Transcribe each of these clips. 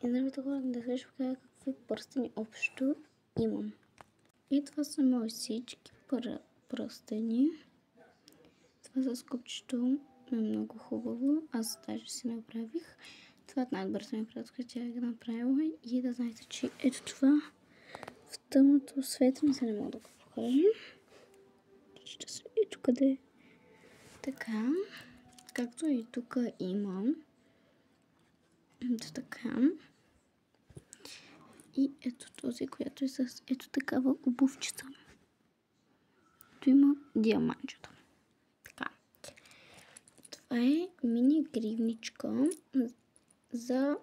И здравейте хора, да сега ще покажа какви пръстени общо имам. И това са мои всички пръстени. Това с копчето е много хубаво. Аз даже си направих. Това е най-бързо ми приятелка, тя ги направила. И да знаете, че ето това в тъмното светло се не мога да го покажа. Ето къде е. Така. Както и тук имам. Ето така. И ето този, която е с ето такава обувчица. Тук има диамантчета. Така. Това е мини гривничка за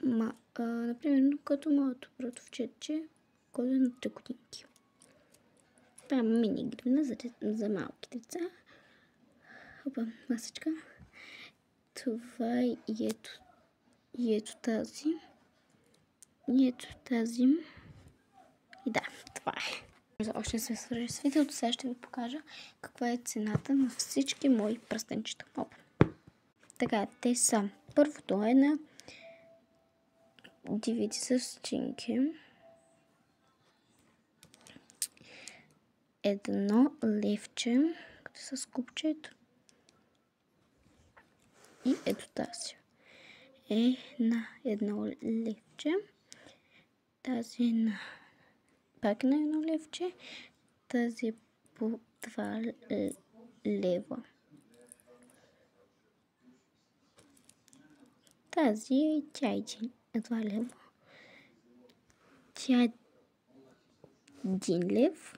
например, като моето братовчетче, който е на 3 годинки. Това е мини гривна за малки деца. Опа, масичка. Това е и ето тази. И ето тази. И да, това е. За още не се свържи с видеото, сега ще ви покажа каква е цената на всички мои пръстенчета. Така, те са. Първото е на 90 стотинки. 1 левче, като с купчето. И ето тази е на 1 левче. Тази е на пак на 1 левче. Тази е по 2 лева. Тази е тя е 2 лева. Тя е 1 лев.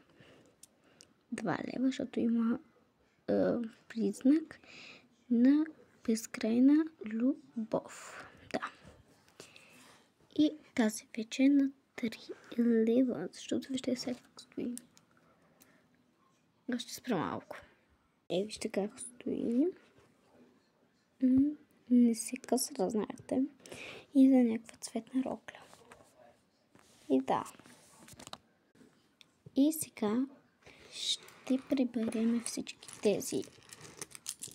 2 лева, защото има признак на безкрайна любов. Да. И тази вече е на 3 лева, защото вижте сега как стои. Аз ще спра малко. Вижте как стои. Не се къса, да знаете. И за някаква цветна рокля. И да. И сега ще приберем всички тези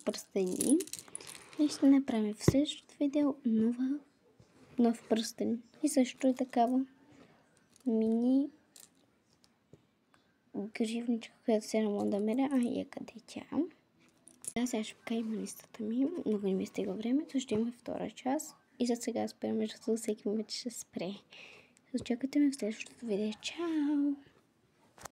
пръстени. И ще направим в следващото видео нов пръстен. И също е такава мини гривничка, която се не мога да меря. И къде е тя? Сега ще покажа листата ми. Много не ми стига времето. Ще има втора част. И за сега спираме, защото всеки момент ще спре. Очаквайте ме в следващото видео. Чао!